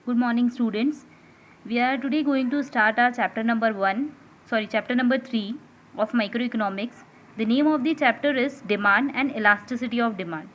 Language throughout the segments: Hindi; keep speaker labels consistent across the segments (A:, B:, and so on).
A: Good morning, students. We are today going to start our chapter number 3 of microeconomics. The name of the chapter is Demand and Elasticity of Demand.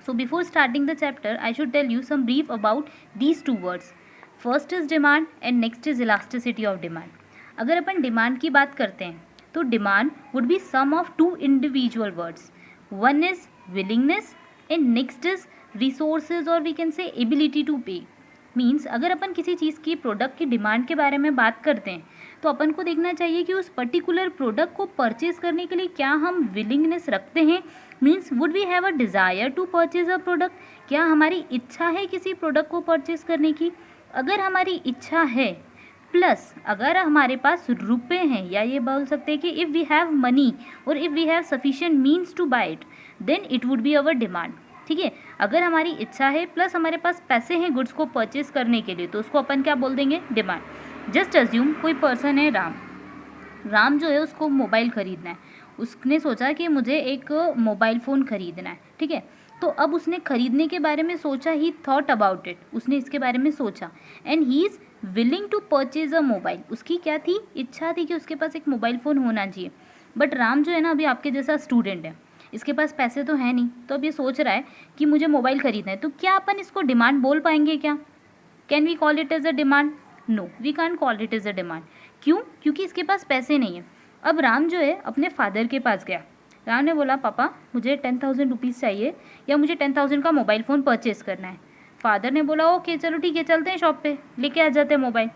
A: So before starting the chapter, I should tell you some brief about these two words. First is demand and next is elasticity of demand. अगर अपन डिमांड की बात करते हैं तो demand would be sum of two individual words. One is willingness and next is resources और we can say ability to pay. Means अगर अपन किसी चीज़ की प्रोडक्ट की डिमांड के बारे में बात करते हैं तो अपन को देखना चाहिए कि उस पर्टिकुलर प्रोडक्ट को परचेज करने के लिए क्या हम विलिंगनेस रखते हैं. Means would we have a desire to purchase a product. क्या हमारी इच्छा है किसी प्रोडक्ट को परचेज करने की. अगर हमारी इच्छा है प्लस अगर हमारे पास रुपए हैं, या ये बोल सकते हैं कि इफ़ वी हैव मनी और if we have sufficient means to buy it then it would be our demand. ठीक है, अगर हमारी इच्छा है प्लस हमारे पास पैसे हैं गुड्स को परचेज करने के लिए तो उसको अपन क्या बोल देंगे, डिमांड. जस्ट अज्यूम कोई पर्सन है राम जो है उसको मोबाइल ख़रीदना है. उसने सोचा कि मुझे एक मोबाइल फ़ोन ख़रीदना है. ठीक है, तो अब उसने ख़रीदने के बारे में सोचा, ही थॉट अबाउट इट, उसने इसके बारे में सोचा and he is willing to purchase a mobile. उसकी क्या थी, इच्छा थी कि उसके पास एक मोबाइल फ़ोन होना चाहिए. बट राम जो है ना अभी आपके जैसा स्टूडेंट है, इसके पास पैसे तो है नहीं, तो अब ये सोच रहा है कि मुझे मोबाइल ख़रीदना है. तो क्या अपन इसको डिमांड बोल पाएंगे क्या? Can we call it as a demand? No, we can't call it as a demand. क्यों? क्योंकि इसके पास पैसे नहीं है. अब राम जो है अपने फादर के पास गया. राम ने बोला पापा मुझे 10,000 रुपीज़ चाहिए या मुझे 10,000 का मोबाइल फ़ोन परचेज़ करना है. फादर ने बोला ओके चलो ठीक है, चलते हैं शॉप पे, लेके आ जाते हैं मोबाइल.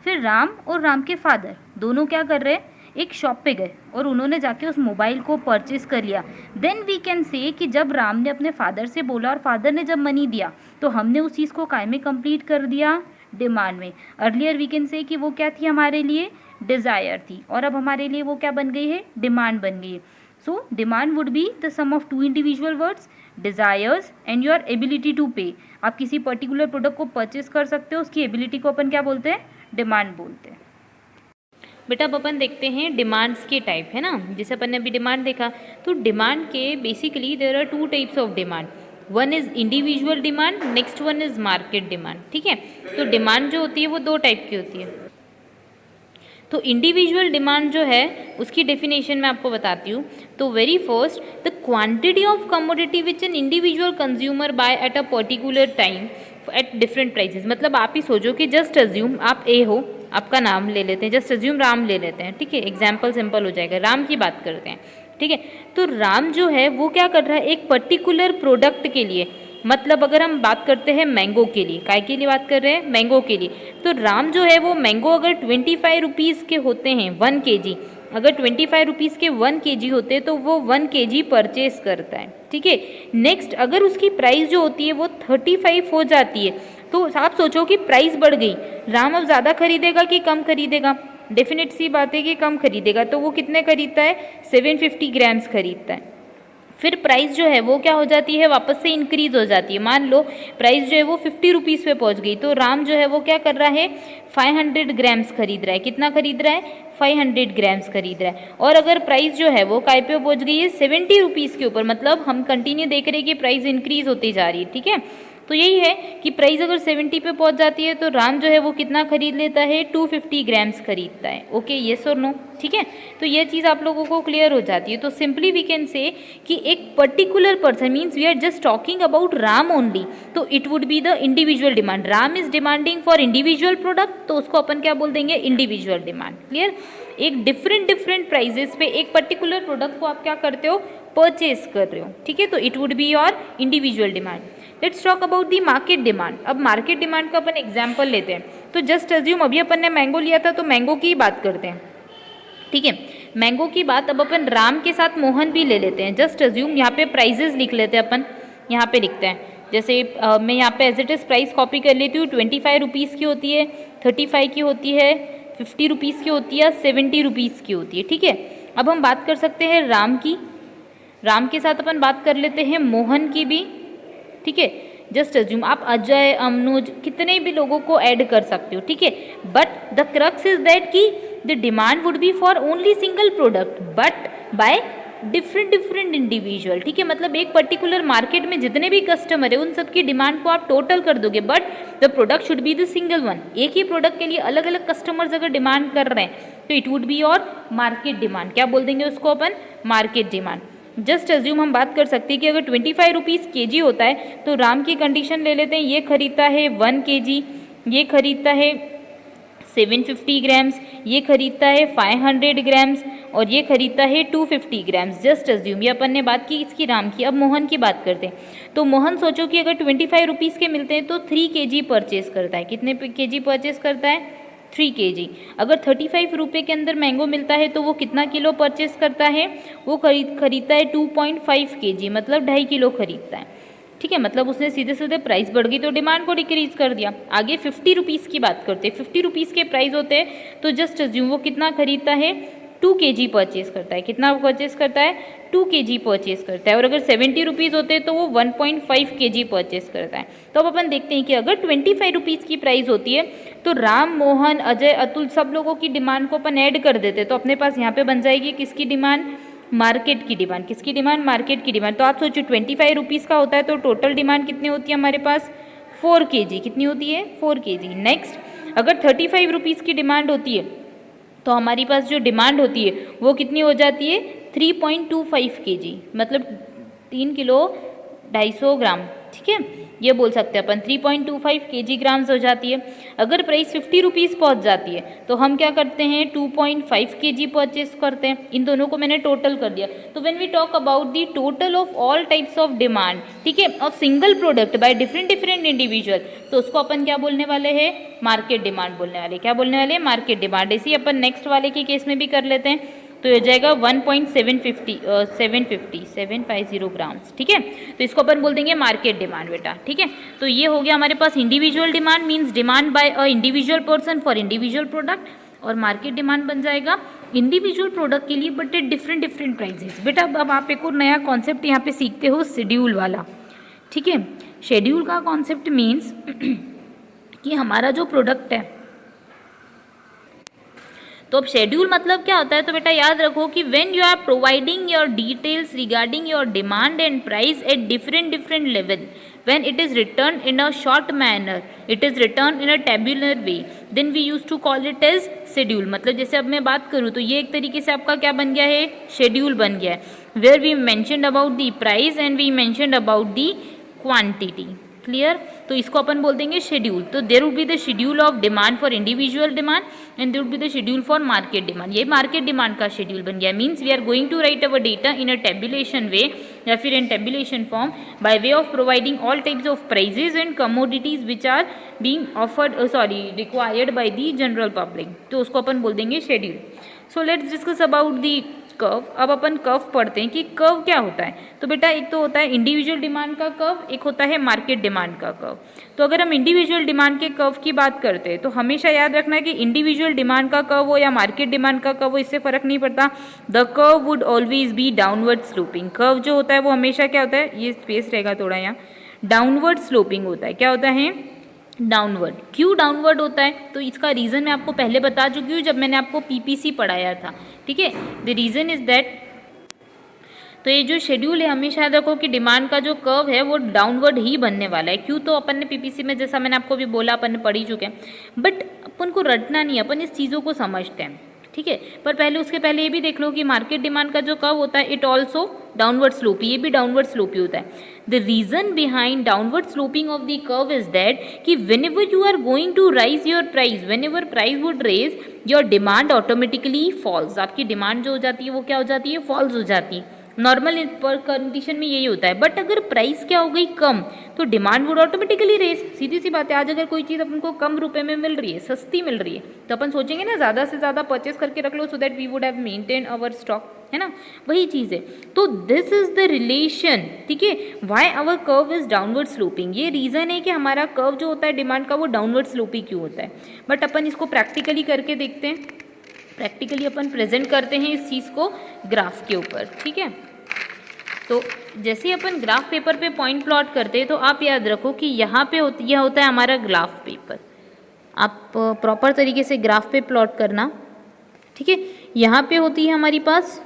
A: फिर राम और राम के फादर दोनों क्या कर रहे हैं, एक शॉप पे गए और उन्होंने जाके उस मोबाइल को परचेस कर लिया. देन वी कैन से कि जब राम ने अपने फादर से बोला और फादर ने जब मनी दिया तो हमने उस चीज़ को काय में कंप्लीट कर दिया, डिमांड में. अर्लियर वी कैन से कि वो क्या थी, हमारे लिए डिज़ायर थी, और अब हमारे लिए वो क्या बन गई है, डिमांड बन गई है. So demand would be the sum of two individual words, desires and your ability to pay. आप किसी पर्टिकुलर प्रोडक्ट को परचेस कर सकते हो, उसकी एबिलिटी को अपन क्या बोलते हैं, डिमांड बोलते हैं. बेटा अब अपन देखते हैं डिमांड्स के टाइप, है ना. जैसे अपन ने अभी डिमांड देखा तो डिमांड के basically there are two types of demand. One is individual demand, next one is market demand. ठीक है, तो डिमांड जो होती है वो दो टाइप की होती है. तो इंडिविजुअल डिमांड जो है उसकी डेफिनेशन मैं आपको बताती हूँ. तो very first, the quantity of commodity which an individual consumer by at a particular time at different prices. मतलब आप ही सोचो कि जस्ट अज्यूम आप ए हो, आपका नाम ले लेते हैं, जस्ट अज्यूम राम ले लेते हैं. ठीक है, एग्जाम्पल सिंपल हो जाएगा, राम की बात करते हैं. ठीक है, तो राम जो है वो क्या कर रहा है, एक पर्टिकुलर प्रोडक्ट के लिए, मतलब अगर हम बात करते हैं मैंगो के लिए, काय के लिए बात कर रहे हैं, मैंगो के लिए. तो राम जो है वो मैंगो अगर 25 रुपीज़ के होते हैं 1 kg, अगर 25 रुपीज़ के 1 kg होते हैं तो वो 1 kg परचेज करता है. ठीक है, नेक्स्ट अगर उसकी प्राइस जो होती है वो 35 हो जाती है तो आप सोचो कि प्राइस बढ़ गई, राम अब ज़्यादा खरीदेगा कि कम खरीदेगा. डेफिनेट सी बात है कि कम खरीदेगा. तो वो कितने खरीदता है, 750 ग्राम्स खरीदता है. फिर प्राइस जो है वो क्या हो जाती है, वापस से इंक्रीज हो जाती है. मान लो प्राइस जो है वो 50 रुपीज़ पे पहुंच गई तो राम जो है वो क्या कर रहा है, 500 ग्राम्स खरीद रहा है. कितना खरीद रहा है, 500 ग्राम्स खरीद रहा है. और अगर प्राइस जो है वो काय पे पहुंच गई है, 70 रुपीज़ के ऊपर, मतलब हम कंटिन्यू देख रहे हैं कि प्राइस इंक्रीज होती जा रही है. ठीक है, तो यही है कि प्राइस अगर 70 पे पहुंच जाती है तो राम जो है वो कितना खरीद लेता है, 250 ग्राम्स खरीदता है. ओके, येस और नो. ठीक है, तो ये चीज़ आप लोगों को क्लियर हो जाती है. तो सिंपली वी कैन से कि एक particular person, means we are just talking about Ram only, तो it would be the individual demand. Ram is demanding for individual product तो उसको अपन क्या बोल देंगे, इंडिविजुअल डिमांड. क्लियर. एक डिफरेंट प्राइजेस पे एक पर्टिकुलर प्रोडक्ट को आप क्या करते हो, परचेज कर रहे हो. ठीक है, तो it would be your individual demand. Let's talk about the market demand. अब मार्केट डिमांड का अपन एग्जाम्पल लेते हैं. तो जस्ट अज्यूम अभी अपन ने मैंगो लिया था तो मैंगो की बात करते हैं. ठीक है, मैंगो की बात अब अपन राम के साथ मोहन भी ले लेते हैं. जस्ट अज्यूम यहाँ पे प्राइजेस लिख लेते हैं अपन, यहाँ पे लिखते हैं. जैसे मैं यहाँ पे as it is price copy कर लेती हूँ. 25 रुपीज़ की होती है, 35 की होती है, 50 रुपीज़ की होती है, 70 रुपीज़ की होती है. ठीक है, अब हम बात कर सकते हैं राम की. राम के साथ अपन बात कर लेते हैं मोहन की भी. ठीक है, जस्ट अज्यूम आप अजय, अनुज, कितने भी लोगों को ऐड कर सकते हो. ठीक है, but the crux is that कि the demand would be for only single product but by different different individual, ठीक है, मतलब एक पर्टिकुलर मार्केट में जितने भी कस्टमर है उन सबकी डिमांड को आप टोटल कर दोगे, but the product should be the single one. एक ही प्रोडक्ट के लिए अलग अलग कस्टमर्स अगर डिमांड कर रहे हैं तो it would be your market demand. क्या बोल देंगे उसको अपन? Market demand. जस्ट अज्यूम हम बात कर सकते हैं कि अगर 25 रुपीज़ के होता है तो राम की कंडीशन ले लेते हैं, ये खरीदता है 1 kg, ये खरीदता है 750 ग्राम्स, ये खरीदता है 500 ग्राम्स और ये खरीदता है 250 ग्राम्स। जस्ट अज्यूम, ये अपन ने बात की इसकी राम की। अब मोहन की बात करते हैं, तो मोहन सोचो कि अगर 25 रुपीज़ के मिलते हैं तो 3 kg परचेस करता है। कितने kg परचेस करता है? 3 kg। अगर 35 रुपये के अंदर मैंगो मिलता है तो वो कितना किलो परचेस करता है? वो खरीदता है 2.5 kg, मतलब 2.5 किलो खरीदता है, ठीक है। मतलब उसने सीधे सीधे प्राइस बढ़ गई तो डिमांड को डिक्रीज कर दिया। आगे 50 रुपीज़ की बात करते हैं। 50 रुपीज़ के प्राइस होते हैं तो जस्ट अज्यूम वो कितना खरीदता है? 2 kg परचेस करता है। कितना परचेस करता है? 2 kg परचेस करता है। और अगर 70 रुपीज़ होते हैं तो वो 1.5 kg परचेस करता है। तो अब अपन देखते हैं कि अगर 25 रुपीज़ की प्राइस होती है तो राम, मोहन, अजय, अतुल सब लोगों की डिमांड को अपन ऐड कर देते, तो अपने पास यहाँ पे बन जाएगी किसकी डिमांड? मार्केट की डिमांड। किसकी डिमांड? मार्केट की डिमांड। तो आप सोचो 25 रुपीज़ का होता है तो टोटल डिमांड कितनी होती है हमारे पास? 4 kg। कितनी होती है? 4 kg। नेक्स्ट, अगर 35 रुपीज़ की डिमांड होती है तो हमारी पास जो डिमांड होती है वो कितनी हो जाती है? 3.25 kg, मतलब 3 किलो 250 ग्राम, ठीक है, ये बोल सकते हैं अपन। 3.25 kg ग्राम्स हो जाती है। अगर प्राइस 50 रुपीज़ पहुँच जाती है तो हम क्या करते हैं? 2.5 kg परचेस करते हैं। इन दोनों को मैंने टोटल कर दिया। तो when we talk about the total of all types of demand, ठीक है, of single product by different different individual, तो उसको अपन क्या बोलने वाले हैं? मार्केट डिमांड बोलने वाले। क्या बोलने वाले? Market demand. इसी अपन नेक्स्ट वाले के केस में भी कर लेते हैं, तो हो जाएगा 750 ग्राम्स, ठीक है। तो इसको अपन बोल देंगे मार्केट डिमांड बेटा, ठीक है। तो ये हो गया हमारे पास individual demand, means demand by a individual person for individual product, और मार्केट डिमांड बन जाएगा इंडिविजुअल प्रोडक्ट के लिए but at different different prices. बेटा अब आप एक और नया कॉन्सेप्ट यहाँ पे सीखते हो, शेड्यूल वाला, ठीक है। शेड्यूल का कॉन्सेप्ट मीन्स कि हमारा जो प्रोडक्ट है, तो अब शेड्यूल मतलब क्या होता है? तो बेटा याद रखो कि when you are providing your details regarding your demand and price at different different level, when it is written in a short manner, it is written in a tabular way, then we used to call it as schedule। मतलब जैसे अब मैं बात करूँ तो ये एक तरीके से आपका क्या बन गया है? शेड्यूल बन गया है, where we mentioned about the price and we mentioned about the quantity। Clear? तो इसको अपन बोल देंगे शेड्यूल। तो there would be the schedule of demand for individual demand and there would be the schedule for market demand. ये मार्केट डिमांड का शेड्यूल बन गया। Means we are going to write our data in a tabulation way या फिर in tabulation form by way of providing all types of prices and commodities which are being offered required by the general public, तो उसको अपन बोल देंगे schedule. So let's discuss about the curve. अब अपन कर्व पढ़ते हैं कि कर्व क्या होता है। तो बेटा एक तो होता है इंडिविजुअल डिमांड का कर्व, एक होता है मार्केट डिमांड का कर्व। तो अगर हम इंडिविजुअल डिमांड के कर्व की बात करते हैं तो हमेशा याद रखना है कि इंडिविजुअल डिमांड का कर्व हो या मार्केट डिमांड का कर्व हो, इससे फर्क नहीं पड़ता, the curve would always be downward sloping. Curve जो होता है वो हमेशा क्या होता है? ये स्पेस रहेगा थोड़ा यहाँ, डाउनवर्ड स्लोपिंग होता है। क्या होता है? डाउनवर्ड। क्यों डाउनवर्ड होता है? तो इसका रीज़न मैं आपको पहले बता चुकी हूँ जब मैंने आपको पीपीसी पढ़ाया था, ठीक है। द रीज़न इज दैट, तो ये जो शेड्यूल है हमेशा याद रखो कि डिमांड का जो कर्व है वो डाउनवर्ड ही बनने वाला है। क्यों? तो अपन ने पीपीसी में, जैसा मैंने आपको भी बोला, अपन ने पढ़ ही चुके हैं, बट अपन को रटना नहीं है, अपन इस चीज़ों को समझते हैं, ठीक है। पर पहले उसके पहले ये भी देख लो कि मार्केट डिमांड का जो कर्व होता है इट ऑल्सो डाउनवर्ड स्लोपी, ये भी डाउनवर्ड स्लोपी होता है। The reason behind downward sloping of the curve is that कि whenever you are going to rise your price, whenever price would raise, your demand automatically falls. आपकी डिमांड जो हो जाती है वो क्या हो जाती है? फॉल्स हो जाती है। नॉर्मल कंडीशन में यही होता है। बट अगर प्राइस क्या हो गई? कम, तो डिमांड वुड ऑटोमेटिकली रेस। सीधी सी बात है, आज अगर कोई चीज़ अपन को कम रुपए में मिल रही है, सस्ती मिल रही है, तो अपन सोचेंगे ना ज़्यादा से ज़्यादा परचेस करके रख लो so that we would have maintain our stock, है ना, वही चीज़ है। तो दिस इज द रिलेशन, ठीक है, why our curve is downward sloping. ये रीज़न है कि हमारा कर्व जो होता है डिमांड का वो डाउनवर्ड स्लोपी क्यों होता है। बट अपन इसको प्रैक्टिकली करके देखते हैं। प्रैक्टिकली अपन प्रेजेंट करते हैं इस चीज़ को ग्राफ के ऊपर, ठीक है। तो जैसे ही अपन ग्राफ पेपर पे पॉइंट प्लॉट करते हैं तो आप याद रखो कि यहाँ पे यह होता है हमारा ग्राफ पेपर। आप प्रॉपर तरीके से ग्राफ पे प्लॉट करना, ठीक है। यहाँ पे होती है हमारी पास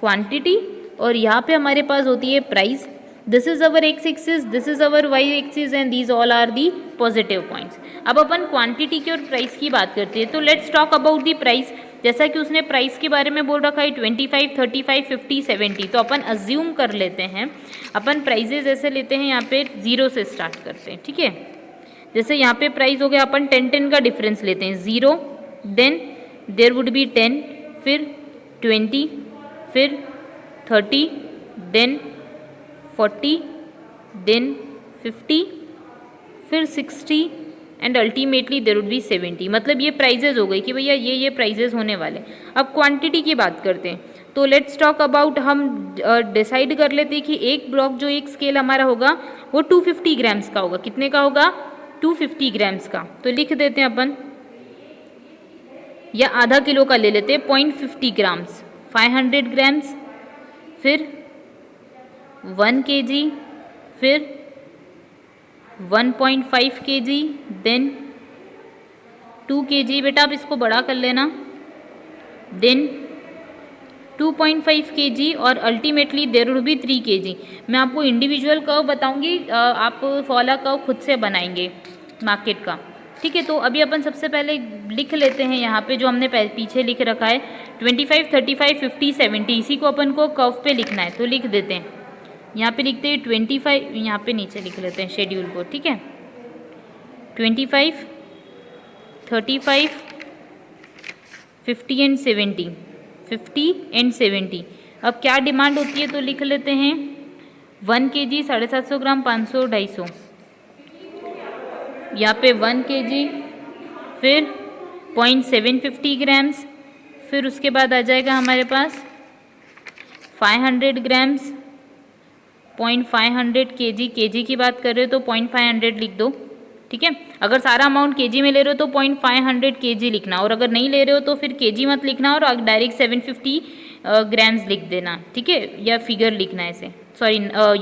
A: क्वांटिटी और यहाँ पे हमारे पास होती है price. This is our X axis, this is our Y axis and these all are the positive points. अब अपन क्वांटिटी की और प्राइस की बात करते हैं, तो let's talk about the price. जैसा कि उसने प्राइस के बारे में बोल रखा है 25, 35, 50, 70, तो अपन अज्यूम कर लेते हैं, अपन प्राइजेज ऐसे लेते हैं, यहाँ पे 0 से स्टार्ट करते हैं, ठीक है। जैसे यहाँ पे प्राइस हो गया, अपन 10 का डिफरेंस लेते हैं, 0, देन देयर वुड बी 10, फिर 20, फिर 30, देन 40, देन 50, फिर 60 and ultimately there would be 70। मतलब ये प्राइजेज हो गई कि भैया ये प्राइजेज होने वाले। अब क्वांटिटी की बात करते हैं, तो लेट्स टॉक अबाउट, हम डिसाइड कर लेते हैं कि एक ब्लॉक जो एक स्केल हमारा होगा वो 250 ग्राम्स का होगा। कितने का होगा? 250 ग्राम्स का। तो लिख देते हैं अपन, या आधा किलो का ले लेते हैं, 0.50 ग्राम्स, 500 ग्राम्स, फिर 1 kg, फिर 1.5 kg, देन 2 kg, बेटा आप इसको बड़ा कर लेना, देन 2.5 kg और ultimately there would be 3 kg। मैं आपको इंडिविजुअल कर्व बताऊंगी, आप फॉला कर्व खुद से बनाएंगे मार्केट का, ठीक है। तो अभी अपन सबसे पहले लिख लेते हैं यहाँ पे जो हमने पीछे लिख रखा है 25, 35, 50, 70, इसी को अपन को कर्व पे लिखना है। तो लिख देते हैं, यहाँ पे लिखते हैं 25, यहाँ पे नीचे लिख लेते हैं शेड्यूल को, ठीक है। 25, 35, 50 एंड 70, 50 एंड 70। अब क्या डिमांड होती है तो लिख लेते हैं 1 kg 750 ग्राम, 500, 250, यहाँ पे 1 kg, फिर 0.750 ग्राम्स, फिर उसके बाद आ जाएगा हमारे पास 500 ग्राम्स, 0.500 kg की बात कर रहे हो तो 0.500 लिख दो, ठीक है। अगर सारा अमाउंट kg में ले रहे हो तो 0.500 kg लिखना, और अगर नहीं ले रहे हो तो फिर kg मत लिखना और डायरेक्ट 750 ग्राम्स लिख देना, ठीक है, या फिगर लिखना ऐसे, सॉरी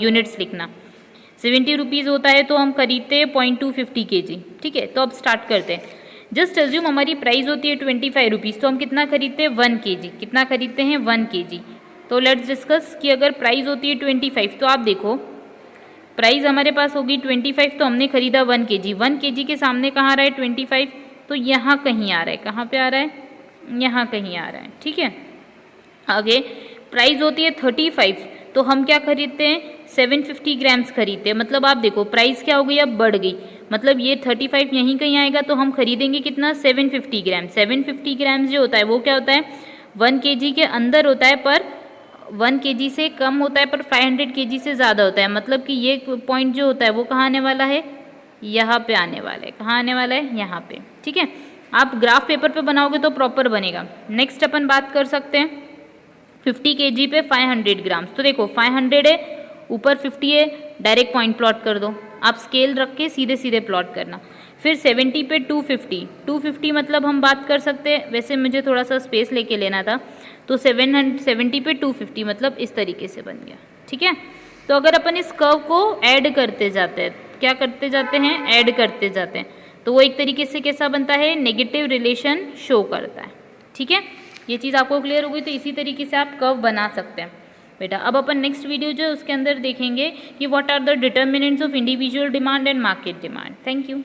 A: यूनिट्स लिखना। 70 रुपीज़ होता है तो हम खरीदते हैं 0.250 kg, ठीक है। तो अब स्टार्ट करते हैं। जस्ट अज्यूम हमारी प्राइस होती है 25 रुपीज़, तो हम कितना खरीदते हैं? 1 kg। कितना खरीदते हैं? 1 kg। तो लेट्स डिस्कस कि अगर प्राइस होती है 25, तो आप देखो प्राइस हमारे पास होगी 25, तो हमने खरीदा 1 kg। 1 kg के सामने कहाँ आ रहा है? 25, तो यहाँ कहीं आ रहा है। कहाँ पे आ रहा है? यहाँ कहीं आ रहा है, ठीक है। आगे प्राइस होती है 35, तो हम क्या खरीदते हैं? 750 ग्राम्स खरीदते हैं। मतलब आप देखो प्राइस क्या हो गई? अब बढ़ गई। मतलब ये 35 यहीं कहीं आएगा तो हम खरीदेंगे कितना? 750 ग्राम। 750 ग्राम्स जो होता है वो क्या होता है? 1 kg के अंदर होता है, पर 1 kg से कम होता है, पर 500 kg से ज़्यादा होता है। मतलब कि ये पॉइंट जो होता है वो कहाँ आने वाला है? यहाँ पे आने वाला है। कहाँ आने वाला है? यहाँ पे, ठीक है। आप ग्राफ पेपर पे बनाओगे तो प्रॉपर बनेगा। नेक्स्ट अपन बात कर सकते हैं 50 kg पे 500 ग्राम्स। तो देखो 500 है, ऊपर 50 है, डायरेक्ट पॉइंट प्लॉट कर दो। आप स्केल रख के सीधे सीधे प्लॉट करना। फिर 70 पे 250, 250 मतलब हम बात कर सकते हैं, वैसे मुझे थोड़ा सा स्पेस लेके लेना था, तो 770 पे 250 मतलब इस तरीके से बन गया, ठीक है। तो अगर अपन इस कर्व को ऐड करते जाते हैं, क्या करते जाते हैं? ऐड करते जाते हैं, तो वो एक तरीके से कैसा बनता है? नेगेटिव रिलेशन शो करता है, ठीक है। ये चीज़ आपको क्लियर हो गई, तो इसी तरीके से आप कर्व बना सकते हैं बेटा। अब अपन नेक्स्ट वीडियो जो है उसके अंदर देखेंगे कि what are the determinants of individual demand and market demand. Thank you.